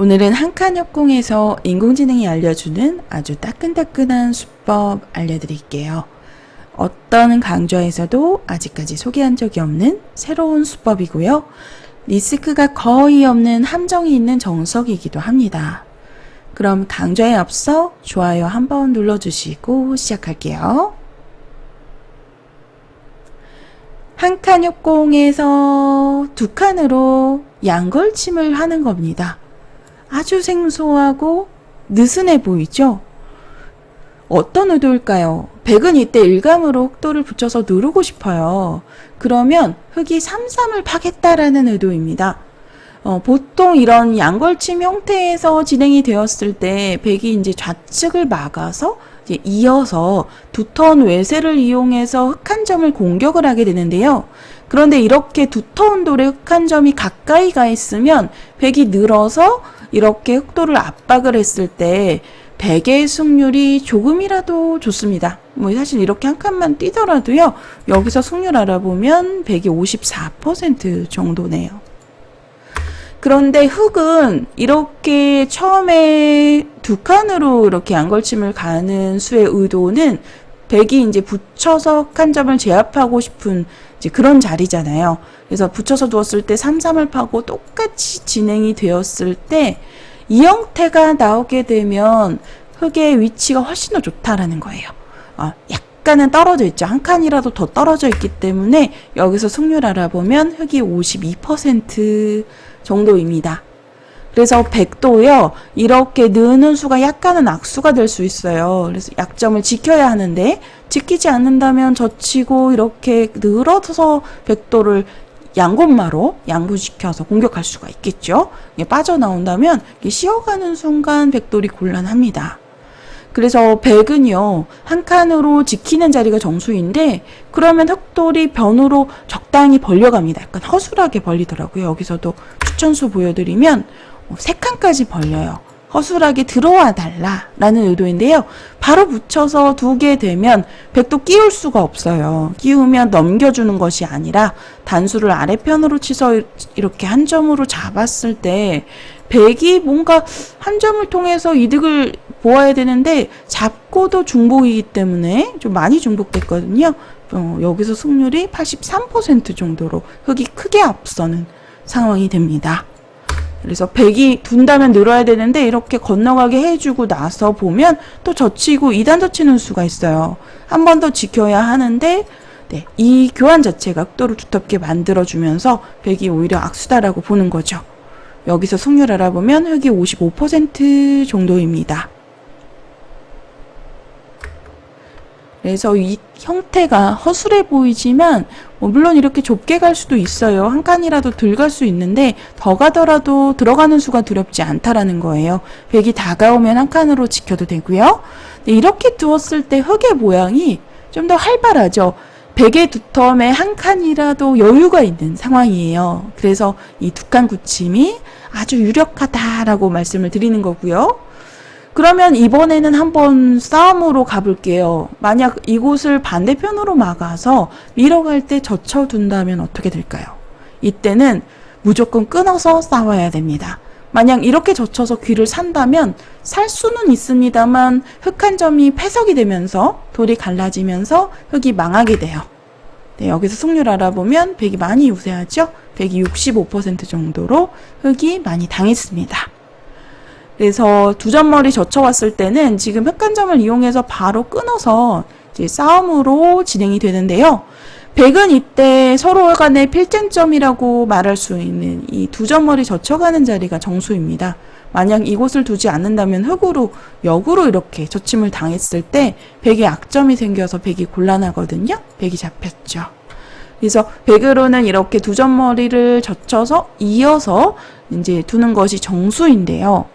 오늘은 한칸협공에서 인공지능이 알려주는 아주 따끈따끈한 수법 알려드릴게요. 어떤 강좌에서도 아직까지 소개한 적이 없는 새로운 수법이고요. 리스크가 거의 없는 함정이 있는 정석이기도 합니다. 그럼 강좌에 앞서 좋아요 한번 눌러주시고 시작할게요. 한 칸 협공에서 두 칸으로 양걸침을 하는 겁니다. 아주 생소하고 느슨해 보이죠? 어떤 의도일까요? 백은 이때 일감으로 흑도를 붙여서 누르고 싶어요. 그러면 흑이 3-3을 파겠다라는 의도입니다. 보통 이런 양걸침 형태에서 진행이 되었을 때 백이 이제 좌측을 막아서 이어서 두 턴 외세를 이용해서 흑 한 점을 공격을 하게 되는데요. 그런데 이렇게 두 턴 돌에 흑 한 점이 가까이 가 있으면 백이 늘어서 이렇게 흑도를 압박을 했을 때 백의 승률이 조금이라도 좋습니다. 뭐 사실 이렇게 한 칸만 뛰더라도요. 여기서 승률 알아보면 백이 54% 정도네요. 그런데 흑은 이렇게 처음에 두 칸으로 이렇게 양걸침을 가는 수의 의도는 백이 이제 붙여서 흑 한 점을 제압하고 싶은 이제 그런 자리잖아요. 그래서 붙여서 두었을 때 3-3을 파고 똑같이 진행이 되었을 때 이 형태가 나오게 되면 흑의 위치가 훨씬 더 좋다라는 거예요. 약간은 떨어져 있죠. 한 칸이라도 더 떨어져 있기 때문에 여기서 승률 알아보면 흑이 52% 정도입니다. 그래서 백도요, 이렇게 느는 수가 약간은 악수가 될 수 있어요. 그래서 약점을 지켜야 하는데, 지키지 않는다면 젖히고 이렇게 늘어서 백도를 양곤마로 양분시켜서 공격할 수가 있겠죠. 빠져나온다면 쉬어가는 순간 백돌이 곤란합니다. 그래서 백은요, 한 칸으로 지키는 자리가 정수인데, 그러면 흑돌이 변으로 적당히 벌려갑니다. 약간 허술하게 벌리더라고요. 여기서도 추천수 보여드리면 3칸까지 벌려요. 허술하게 들어와 달라라는 의도인데요. 바로 붙여서 두게 되면 백도 끼울 수가 없어요. 끼우면 넘겨주는 것이 아니라 단수를 아래편으로 치서 이렇게 한 점으로 잡았을 때 백이 뭔가 한 점을 통해서 이득을 보아야 되는데 잡고도 중복이기 때문에 좀 많이 중복됐거든요. 여기서 승률이 83% 정도로 흑이 크게 앞서는 상황이 됩니다. 그래서 백이 둔다면 늘어야 되는데 이렇게 건너가게 해주고 나서 보면 또 젖히고 2단 젖히는 수가 있어요. 한 번 더 지켜야 하는데 이 교환 자체가 흑도를 두텁게 만들어주면서 백이 오히려 악수다라고 보는 거죠. 여기서 승률 알아보면 흑이 55% 정도입니다. 그래서 이 형태가 허술해 보이지만 물론 이렇게 좁게 갈 수도 있어요. 한 칸이라도 덜 갈 수 있는데 더 가더라도 들어가는 수가 두렵지 않다라는 거예요. 백이 다가오면 한 칸으로 지켜도 되고요. 이렇게 두었을 때 흑의 모양이 좀 더 활발하죠. 백의 두 텀에 한 칸이라도 여유가 있는 상황이에요. 그래서 이 두 칸 굳힘이 아주 유력하다라고 말씀을 드리는 거고요. 그러면 이번에는 한번 싸움으로 가볼게요. 만약 이곳을 반대편으로 막아서 밀어갈 때 젖혀둔다면 어떻게 될까요? 이때는 무조건 끊어서 싸워야 됩니다. 만약 이렇게 젖혀서 귀를 산다면 살 수는 있습니다만 흑 한 점이 패석이 되면서 돌이 갈라지면서 흑이 망하게 돼요. 여기서 승률 알아보면 백이 많이 우세하죠? 백이 65% 정도로 흑이 많이 당했습니다. 그래서 두 점머리 젖혀왔을 때는 지금 흑 한 점을 이용해서 바로 끊어서 이제 싸움으로 진행이 되는데요. 백은 이때 서로 간의 필쟁점이라고 말할 수 있는 이 두 점머리 젖혀가는 자리가 정수입니다. 만약 이곳을 두지 않는다면 흑으로 역으로 이렇게 젖힘을 당했을 때 백의 악점이 생겨서 백이 곤란하거든요. 백이 잡혔죠. 그래서 백으로는 이렇게 두 점머리를 젖혀서 이어서 이제 두는 것이 정수인데요.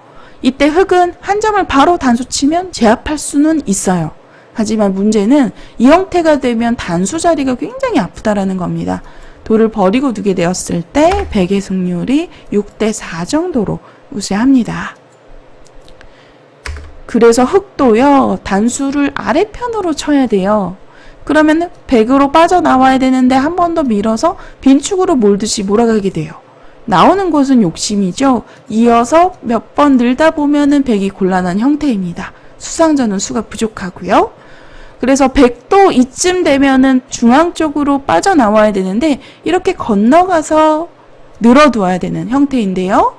이때 흑은 한 점을 바로 단수 치면 제압할 수는 있어요. 하지만 문제는 이 형태가 되면 단수 자리가 굉장히 아프다라는 겁니다. 돌을 버리고 두게 되었을 때 백의 승률이 6대4 정도로 우세합니다. 그래서 흑도요, 단수를 아래편으로 쳐야 돼요. 그러면 백으로 빠져나와야 되는데 한 번 더 밀어서 빈축으로 몰듯이 몰아가게 돼요. 나오는 곳은 욕심이죠. 이어서 몇 번 늘다 보면은 백이 곤란한 형태입니다. 수상전은 수가 부족하고요. 그래서 백도 이쯤 되면은 중앙 쪽으로 빠져나와야 되는데 이렇게 건너가서 늘어두어야 되는 형태인데요.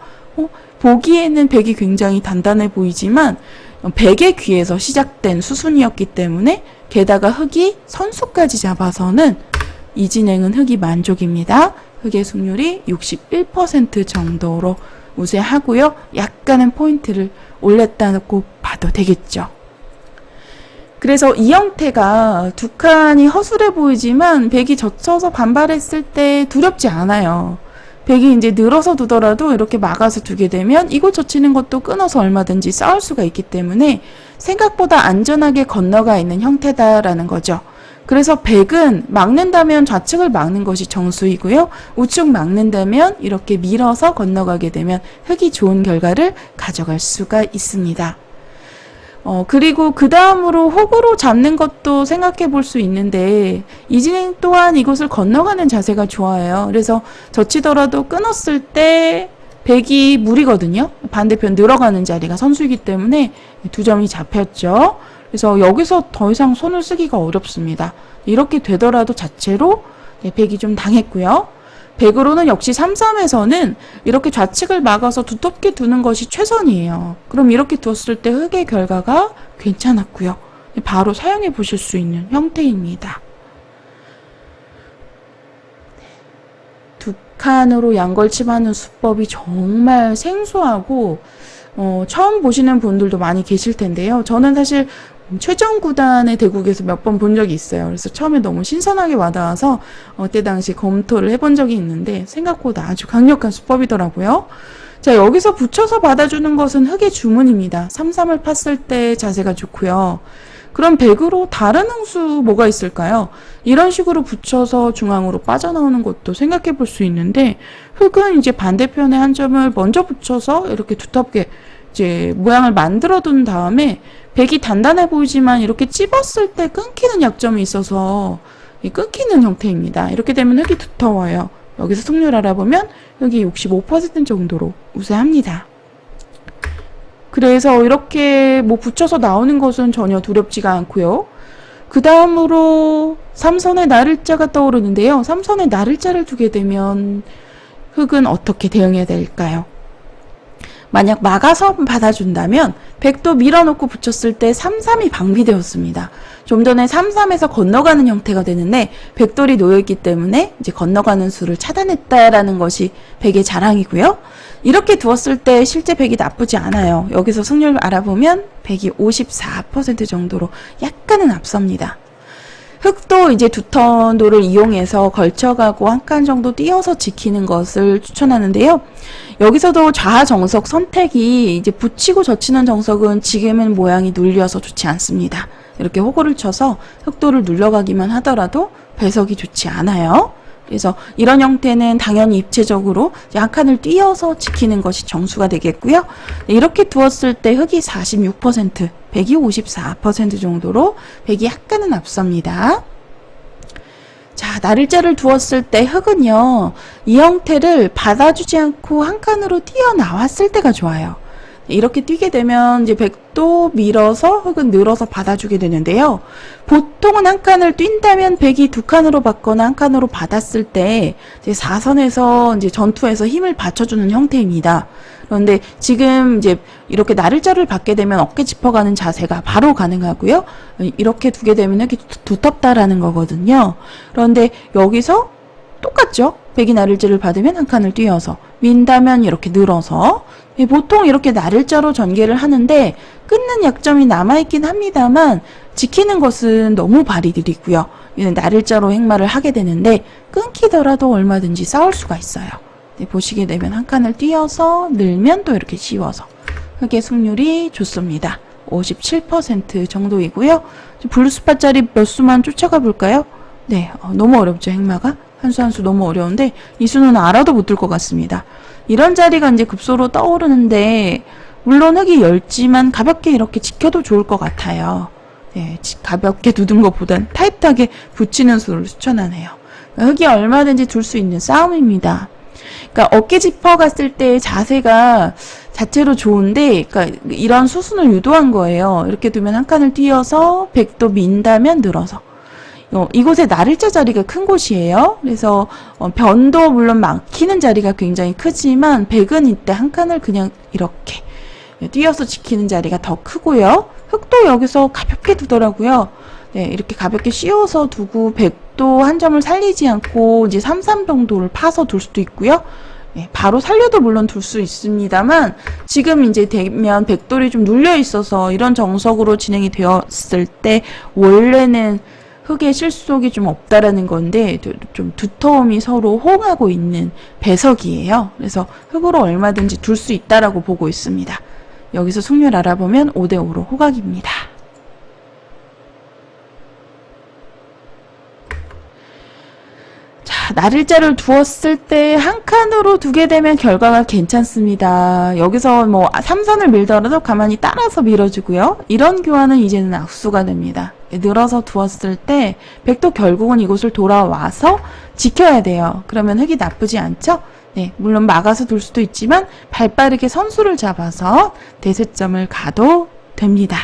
보기에는 백이 굉장히 단단해 보이지만 백의 귀에서 시작된 수순이었기 때문에 게다가 흑이 선수까지 잡아서는 이 진행은 흑이 만족입니다. 흑의 승률이 61% 정도로 우세하고요. 약간은 포인트를 올렸다고 봐도 되겠죠. 그래서 이 형태가 두 칸이 허술해 보이지만 백이 젖혀서 반발했을 때 두렵지 않아요. 백이 이제 늘어서 두더라도 이렇게 막아서 두게 되면 이곳 젖히는 것도 끊어서 얼마든지 싸울 수가 있기 때문에 생각보다 안전하게 건너가 있는 형태다라는 거죠. 그래서 백은 막는다면 좌측을 막는 것이 정수이고요. 우측 막는다면 이렇게 밀어서 건너가게 되면 흑이 좋은 결과를 가져갈 수가 있습니다. 그리고 그 다음으로 혹으로 잡는 것도 생각해 볼 수 있는데 이 진행 또한 이곳을 건너가는 자세가 좋아요. 그래서 젖히더라도 끊었을 때 백이 무리거든요. 반대편 늘어가는 자리가 선수이기 때문에 두 점이 잡혔죠. 그래서 여기서 더 이상 손을 쓰기가 어렵습니다. 이렇게 되더라도 자체로 백이 좀 당했고요. 백으로는 역시 3-3에서는 이렇게 좌측을 막아서 두텁게 두는 것이 최선이에요. 그럼 이렇게 두었을 때 흑의 결과가 괜찮았고요. 바로 사용해 보실 수 있는 형태입니다. 두 칸으로 양걸침하는 수법이 정말 생소하고 처음 보시는 분들도 많이 계실 텐데요. 저는 사실 최정 구단의 대국에서 몇 번 본 적이 있어요. 그래서 처음에 너무 신선하게 와닿아서 그때 당시 검토를 해본 적이 있는데 생각보다 아주 강력한 수법이더라고요. 자, 여기서 붙여서 받아주는 것은 흑의 주문입니다. 3-3을 팠을 때 자세가 좋고요. 그럼 백으로 다른 응수 뭐가 있을까요? 이런 식으로 붙여서 중앙으로 빠져나오는 것도 생각해 볼 수 있는데 흑은 이제 반대편에 한 점을 먼저 붙여서 이렇게 두텁게 이제 모양을 만들어 둔 다음에 백이 단단해 보이지만 이렇게 찝었을 때 끊기는 약점이 있어서 끊기는 형태입니다. 이렇게 되면 흑이 두터워요. 여기서 승률 알아보면 흑이 65% 정도로 우세합니다. 그래서 이렇게 뭐 붙여서 나오는 것은 전혀 두렵지가 않고요. 그 다음으로 3선의 나를자가 떠오르는데요. 3선의 나를자를 두게 되면 흑은 어떻게 대응해야 될까요? 만약 막아서 받아준다면 백도 밀어놓고 붙였을 때 3-3이 방비되었습니다. 좀 전에 3-3에서 건너가는 형태가 되는데 백돌이 놓여있기 때문에 이제 건너가는 수를 차단했다라는 것이 백의 자랑이고요. 이렇게 두었을 때 실제 백이 나쁘지 않아요. 여기서 승률 알아보면 백이 54% 정도로 약간은 앞섭니다. 흑도 이제 두 턴도를 이용해서 걸쳐가고 한 칸 정도 띄어서 지키는 것을 추천하는데요. 여기서도 좌 정석 선택이 이제 붙이고 젖히는 정석은 지금은 모양이 눌려서 좋지 않습니다. 이렇게 호구를 쳐서 흑도를 눌러가기만 하더라도 배석이 좋지 않아요. 그래서 이런 형태는 당연히 입체적으로 한 칸을 띄어서 지키는 것이 정수가 되겠고요. 이렇게 두었을 때 흑이 46%, 백이 54% 정도로 백이 약간은 앞섭니다. 자, 나를자를 두었을 때 흑은요, 이 형태를 받아주지 않고 한 칸으로 튀어나왔을 때가 좋아요. 이렇게 뛰게 되면 이제 백도 밀어서 흑은 늘어서 받아주게 되는데요. 보통은 한 칸을 뛴다면 백이 두 칸으로 받거나 한 칸으로 받았을 때 이제 4선에서 이제 전투에서 힘을 받쳐주는 형태입니다. 그런데 지금 이제 이렇게 나를자를 받게 되면 어깨 짚어가는 자세가 바로 가능하고요. 이렇게 두게 되면 흑이 두텁다라는 거거든요. 그런데 여기서 똑같죠? 백이 나를자를 받으면 한 칸을 띄어서 민다면 이렇게 늘어서 보통 이렇게 나를자로 전개를 하는데 끊는 약점이 남아있긴 합니다만 지키는 것은 너무 발이 느리고요. 이는 나를자로 행마를 하게 되는데 끊기더라도 얼마든지 싸울 수가 있어요. 보시게 되면 한 칸을 띄어서 늘면 또 이렇게 씌워서 흑의 승률이 좋습니다. 57% 정도이고요. 블루스팟짜리 몇 수만 쫓아가 볼까요? 네, 너무 어렵죠, 행마가. 한 수 한 수 너무 어려운데 이 수는 알아도 못 들 것 같습니다. 이런 자리가 이제 급소로 떠오르는데 물론 흑이 얇지만 가볍게 이렇게 지켜도 좋을 것 같아요. 네, 가볍게 두는 것보단 타이트하게 붙이는 수를 추천하네요. 흑이 얼마든지 둘 수 있는 싸움입니다. 그러니까 어깨 짚어 갔을 때 자세가 자체로 좋은데, 그러니까 이런 수순을 유도한 거예요. 이렇게 두면 한 칸을 띄어서 100도 민다면 늘어서. 이곳에 나를자 자리가 큰 곳이에요. 그래서 변도 물론 막히는 자리가 굉장히 크지만 100은 이때 한 칸을 그냥 이렇게 띄어서 지키는 자리가 더 크고요. 흙도 여기서 가볍게 두더라고요. 네, 이렇게 가볍게 씌워서 두고 100도 한 점을 살리지 않고 이제 33 정도를 파서 둘 수도 있고요. 네, 바로 살려도 물론 둘 수 있습니다만 지금 이제 되면 백돌이 좀 눌려 있어서 이런 정석으로 진행이 되었을 때 원래는 흙의 실속이 좀 없다라는 건데 좀 두터움이 서로 호응하고 있는 배석이에요. 그래서 흙으로 얼마든지 둘 수 있다라고 보고 있습니다. 여기서 승률 알아보면 5대5로 호각입니다. 자, 나를자를 두었을 때 한 칸으로 두게 되면 결과가 괜찮습니다. 여기서 뭐 3선을 밀더라도 가만히 따라서 밀어주고요. 이런 교환은 이제는 악수가 됩니다. 늘어서 두었을 때 백도 결국은 이곳을 돌아와서 지켜야 돼요. 그러면 흙이 나쁘지 않죠? 네, 물론 막아서 둘 수도 있지만 발빠르게 선수를 잡아서 대세점을 가도 됩니다.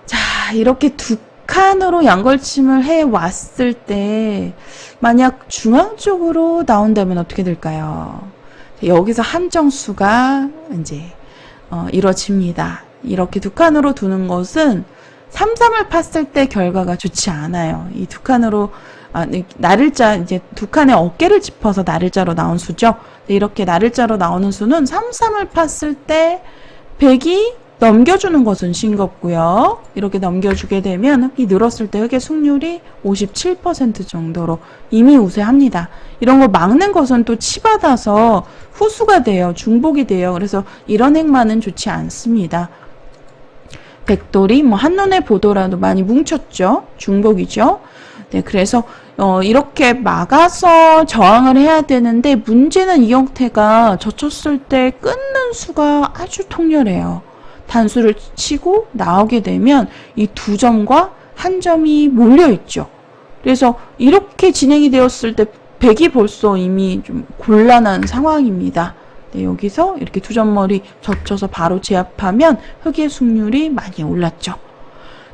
자, 이렇게 두 칸으로 양걸침을 해왔을 때 만약 중앙 쪽으로 나온다면 어떻게 될까요? 여기서 함정수가 이제 이루어집니다. 이렇게 두 칸으로 두는 것은 3-3을 팠을 때 결과가 좋지 않아요. 이 두 칸으로 나를자 이제 두 칸의 어깨를 짚어서 나를자로 나온 수죠. 이렇게 나를자로 나오는 수는 3-3을 팠을 때 100이 넘겨주는 것은 싱겁고요. 이렇게 넘겨주게 되면 흙이 늘었을 때 흙의 승률이 57% 정도로 이미 우세합니다. 이런 거 막는 것은 또 치받아서 후수가 돼요. 중복이 돼요. 그래서 이런 행만은 좋지 않습니다. 백돌이 뭐 한눈에 보더라도 많이 뭉쳤죠. 중복이죠. 네, 그래서 이렇게 막아서 저항을 해야 되는데 문제는 이 형태가 젖혔을 때 끊는 수가 아주 통렬해요. 단수를 치고 나오게 되면 이 두 점과 한 점이 몰려 있죠. 그래서 이렇게 진행이 되었을 때 백이 벌써 이미 좀 곤란한 상황입니다. 네, 여기서 이렇게 두 점머리 젖혀서 바로 제압하면 흙의 승률이 많이 올랐죠.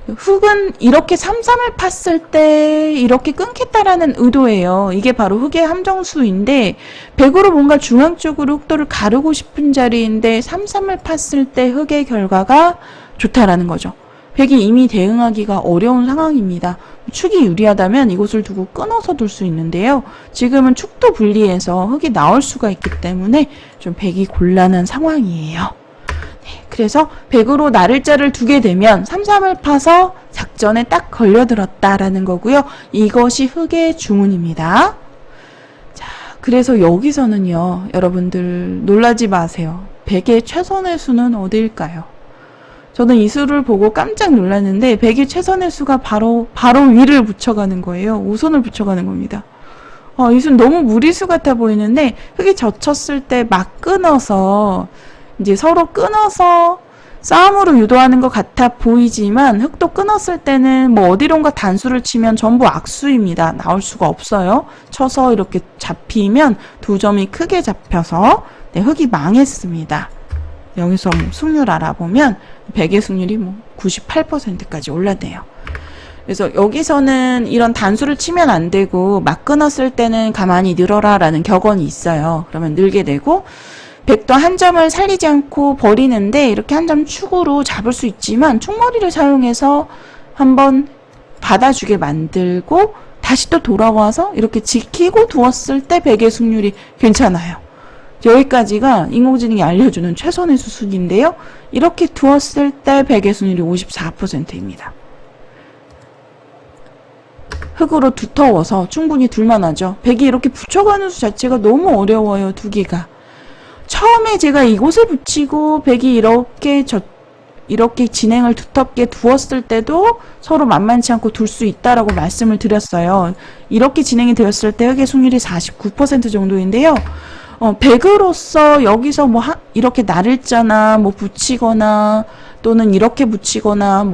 흙은 이렇게 3-3을 팠을 때 이렇게 끊겠다라는 의도예요. 이게 바로 흙의 함정수인데 백으로 뭔가 중앙 쪽으로 흙도를 가르고 싶은 자리인데 3-3을 팠을 때 흙의 결과가 좋다라는 거죠. 백이 이미 대응하기가 어려운 상황입니다. 축이 유리하다면 이곳을 두고 끊어서 둘 수 있는데요. 지금은 축도 분리해서 흙이 나올 수가 있기 때문에 좀 백이 곤란한 상황이에요. 그래서 백으로 나를자를 두게 되면 3-3을 파서 작전에 딱 걸려들었다라는 거고요. 이것이 흙의 주문입니다. 자, 그래서 여기서는요. 여러분들 놀라지 마세요. 백의 최선의 수는 어디일까요? 저는 이 수를 보고 깜짝 놀랐는데 백의 최선의 수가 바로 위를 붙여가는 거예요. 우선을 붙여가는 겁니다. 이 수는 너무 무리수 같아 보이는데 흙이 젖혔을 때 막 끊어서 이제 서로 끊어서 싸움으로 유도하는 것 같아 보이지만 흙도 끊었을 때는 뭐 어디론가 단수를 치면 전부 악수입니다. 나올 수가 없어요. 쳐서 이렇게 잡히면 두 점이 크게 잡혀서 네, 흙이 망했습니다. 여기서 뭐 승률 알아보면 백의 승률이 뭐 98%까지 올랐네요. 그래서 여기서는 이런 단수를 치면 안 되고 막 끊었을 때는 가만히 늘어라 라는 격언이 있어요. 그러면 늘게 되고 백도 한 점을 살리지 않고 버리는데 이렇게 한 점 축으로 잡을 수 있지만 축머리를 사용해서 한번 받아주게 만들고 다시 또 돌아와서 이렇게 지키고 두었을 때 백의 승률이 괜찮아요. 여기까지가 인공지능이 알려주는 최선의 수순인데요. 이렇게 두었을 때 백의 승률이 54%입니다. 흙으로 두터워서 충분히 둘만하죠. 백이 이렇게 붙여가는 수 자체가 너무 어려워요. 두기가. 처음에 제가 이곳을 붙이고 백이 이렇게 진행을 두텁게 두었을 때도 서로 만만치 않고 둘 수 있다라고 말씀을 드렸어요. 이렇게 진행이 되었을 때 흙의 승률이 49% 정도인데요. 백으로서 여기서 뭐 이렇게 나를자나 뭐 붙이거나 또는 이렇게 붙이거나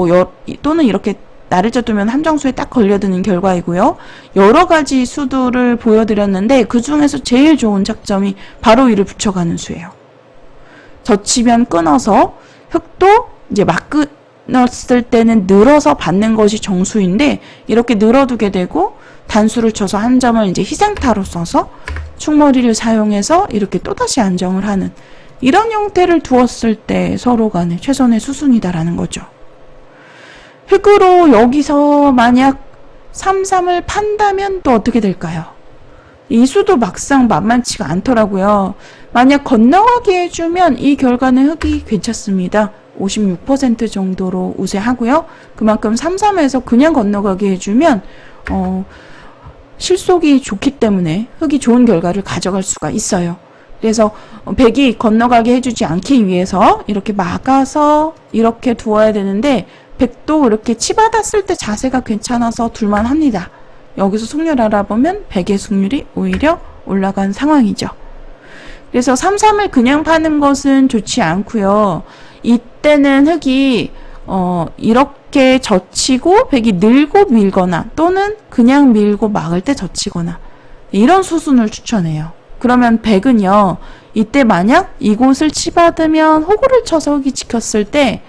또는 이렇게 나를자 두면 함정수에 딱 걸려드는 결과이고요. 여러 가지 수들을 보여드렸는데 그 중에서 제일 좋은 작점이 바로 위를 붙여가는 수예요. 젖히면 끊어서 흙도 이제 막 끊었을 때는 늘어서 받는 것이 정수인데 이렇게 늘어두게 되고 단수를 쳐서 한 점을 이제 희생타로 써서 충머리를 사용해서 이렇게 또다시 안정을 하는 이런 형태를 두었을 때 서로 간에 최선의 수순이다라는 거죠. 흙으로 여기서 만약 3-3을 판다면 또 어떻게 될까요? 이 수도 막상 만만치가 않더라고요. 만약 건너가게 해주면 이 결과는 흙이 괜찮습니다. 56% 정도로 우세하고요. 그만큼 3-3에서 그냥 건너가게 해주면 실속이 좋기 때문에 흙이 좋은 결과를 가져갈 수가 있어요. 그래서 백이 건너가게 해주지 않기 위해서 이렇게 막아서 이렇게 두어야 되는데 백도 이렇게 치받았을 때 자세가 괜찮아서 둘만 합니다. 여기서 승률 알아보면 백의 승률이 오히려 올라간 상황이죠. 그래서 3-3을 그냥 파는 것은 좋지 않고요. 이때는 흙이 이렇게 젖히고 백이 늘고 밀거나 또는 그냥 밀고 막을 때 젖히거나 이런 수순을 추천해요. 그러면 백은요. 이때 만약 이곳을 치받으면 호구를 쳐서 흙이 지켰을 때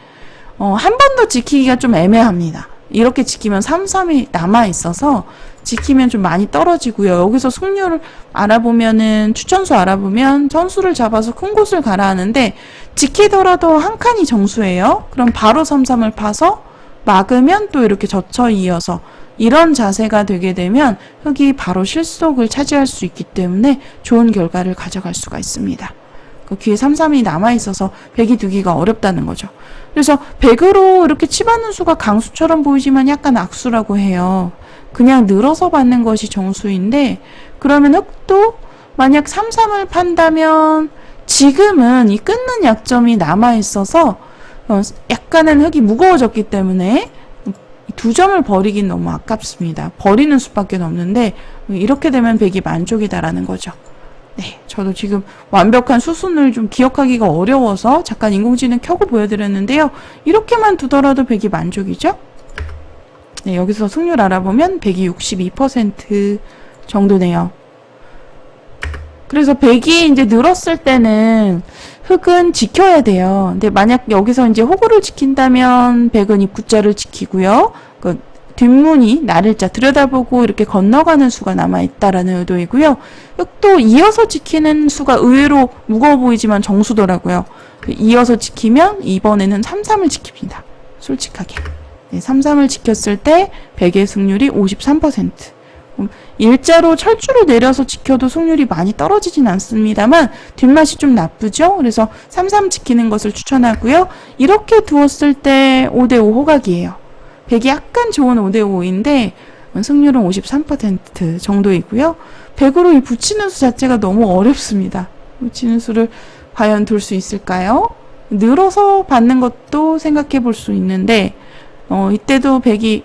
한 번 더 지키기가 좀 애매합니다. 이렇게 지키면 3-3이 남아있어서 지키면 좀 많이 떨어지고요. 여기서 승률을 알아보면은 추천수 알아보면 전수를 잡아서 큰 곳을 가라 하는데 지키더라도 한 칸이 정수예요. 그럼 바로 3-3을 파서 막으면 또 이렇게 젖혀 이어서 이런 자세가 되게 되면 흙이 바로 실속을 차지할 수 있기 때문에 좋은 결과를 가져갈 수가 있습니다. 그 귀에 3-3이 남아있어서 백이 두기가 어렵다는 거죠. 그래서 백으로 이렇게 치받는 수가 강수처럼 보이지만 약간 악수라고 해요. 그냥 늘어서 받는 것이 정수인데 그러면 흙도 만약 3-3을 판다면 지금은 이 끊는 약점이 남아있어서 약간은 흙이 무거워졌기 때문에 두 점을 버리긴 너무 아깝습니다. 버리는 수밖에 없는데 이렇게 되면 백이 만족이다라는 거죠. 네, 저도 지금 완벽한 수순을 좀 기억하기가 어려워서 잠깐 인공지능 켜고 보여드렸는데요. 이렇게만 두더라도 백이 만족이죠? 네, 여기서 승률 알아보면 백이 62% 정도네요. 그래서 백이 이제 늘었을 때는 흙은 지켜야 돼요. 근데 만약 여기서 이제 호구를 지킨다면 백은 입구자를 지키고요. 그 뒷문이 나를자 들여다보고 이렇게 건너가는 수가 남아있다라는 의도이고요. 흙도 이어서 지키는 수가 의외로 무거워 보이지만 정수더라고요. 이어서 지키면 이번에는 3-3을 지킵니다. 솔직하게. 네, 3-3을 지켰을 때 백의 승률이 53%. 일자로 철주를 내려서 지켜도 승률이 많이 떨어지진 않습니다만 뒷맛이 좀 나쁘죠. 그래서 3-3 지키는 것을 추천하고요. 이렇게 두었을 때 5대5 호각이에요. 백이 약간 좋은 5대5인데 승률은 53% 정도이고요. 백으로 이 붙이는 수 자체가 너무 어렵습니다. 붙이는 수를 과연 둘 수 있을까요? 늘어서 받는 것도 생각해 볼 수 있는데 이때도 백이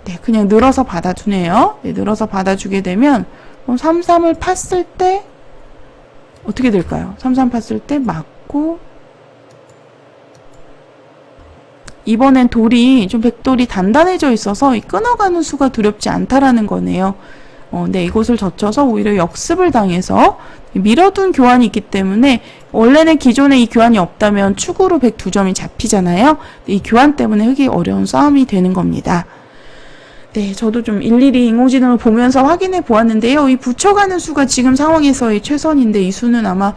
네, 그냥 늘어서 받아주네요. 네, 늘어서 받아주게 되면 3-3을 팠을 때 어떻게 될까요? 3-3 팠을 때 맞고 이번엔 돌이 좀 백돌이 단단해져 있어서 이 끊어가는 수가 두렵지 않다라는 거네요. 네, 이곳을 젖혀서 오히려 역습을 당해서 밀어둔 교환이 있기 때문에 원래는 기존에 이 교환이 없다면 축으로 백 2점이 잡히잖아요. 이 교환 때문에 흙이 어려운 싸움이 되는 겁니다. 네, 저도 좀 일일이 인공지능을 보면서 확인해 보았는데요. 이 붙여가는 수가 지금 상황에서의 최선인데 이 수는 아마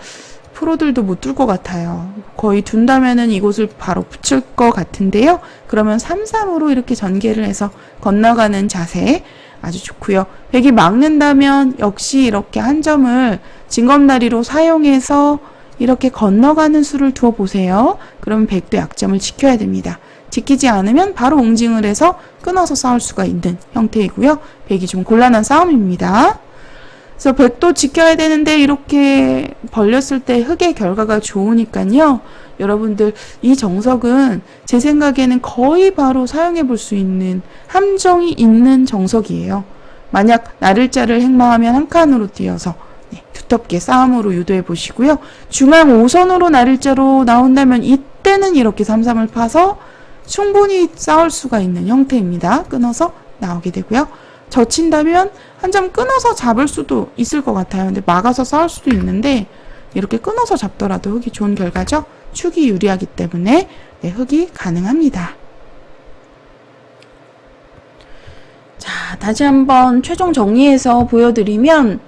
프로들도 못 둘 것 같아요. 거의 둔다면은 이곳을 바로 붙일 것 같은데요. 그러면 3-3으로 이렇게 전개를 해서 건너가는 자세 아주 좋고요. 백이 막는다면 역시 이렇게 한 점을 징검다리로 사용해서 이렇게 건너가는 수를 두어 보세요. 그러면 백도 약점을 지켜야 됩니다. 지키지 않으면 바로 응징을 해서 끊어서 싸울 수가 있는 형태이고요. 백이 좀 곤란한 싸움입니다. 그래서 백도 지켜야 되는데 이렇게 벌렸을 때 흙의 결과가 좋으니까요. 여러분들 이 정석은 제 생각에는 거의 바로 사용해 볼 수 있는 함정이 있는 정석이에요. 만약 나를자를 행마하면 한 칸으로 뛰어서 두텁게 싸움으로 유도해 보시고요. 중앙 5선으로 나를자로 나온다면 이때는 이렇게 3-3을 파서 충분히 쌓을 수가 있는 형태입니다. 끊어서 나오게 되고요. 젖힌다면 한 점 끊어서 잡을 수도 있을 것 같아요. 근데 막아서 쌓을 수도 있는데 이렇게 끊어서 잡더라도 흙이 좋은 결과죠. 축이 유리하기 때문에 네, 흙이 가능합니다. 자, 다시 한번 최종 정리해서 보여드리면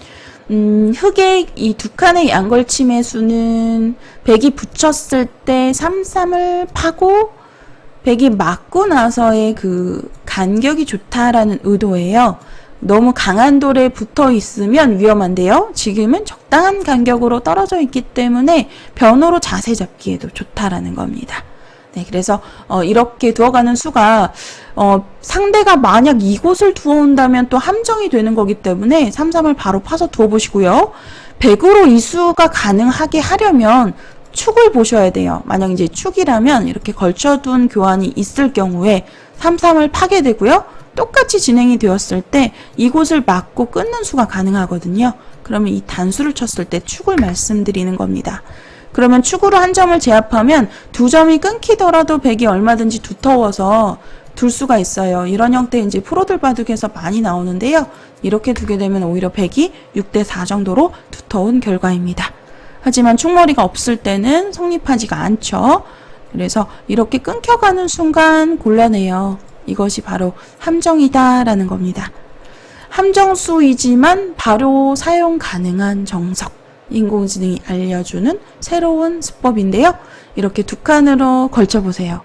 흙의 이 두 칸의 양걸침의 수는 백이 붙였을 때 삼삼을 파고 백이 맞고 나서의 그 간격이 좋다라는 의도예요. 너무 강한 돌에 붙어 있으면 위험한데요. 지금은 적당한 간격으로 떨어져 있기 때문에 변호로 자세 잡기에도 좋다라는 겁니다. 네, 그래서 이렇게 두어가는 수가 상대가 만약 이곳을 두어온다면 또 함정이 되는 거기 때문에 삼삼을 바로 파서 두어보시고요. 백으로 이 수가 가능하게 하려면 축을 보셔야 돼요. 만약 이제 축이라면 이렇게 걸쳐둔 교환이 있을 경우에 삼삼을 파게 되고요. 똑같이 진행이 되었을 때 이곳을 막고 끊는 수가 가능하거든요. 그러면 이 단수를 쳤을 때 축을 말씀드리는 겁니다. 그러면 축으로 한 점을 제압하면 두 점이 끊기더라도 백이 얼마든지 두터워서 둘 수가 있어요. 이런 형태의 이제 프로들 바둑에서 많이 나오는데요. 이렇게 두게 되면 오히려 백이 6대4 정도로 두터운 결과입니다. 하지만 축머리가 없을 때는 성립하지가 않죠. 그래서 이렇게 끊겨가는 순간 곤란해요. 이것이 바로 함정이다라는 겁니다. 함정수이지만 바로 사용 가능한 정석. 인공지능이 알려주는 새로운 수법인데요. 이렇게 두 칸으로 걸쳐보세요.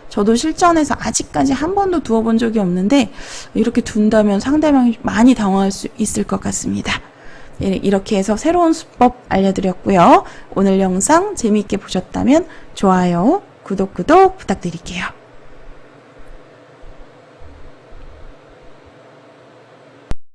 저도 실전에서 아직까지 한 번도 두어본 적이 없는데 이렇게 둔다면 상대방이 많이 당황할 수 있을 것 같습니다. 이렇게 해서 새로운 수법 알려드렸고요. 오늘 영상 재미있게 보셨다면 좋아요, 구독 부탁드릴게요.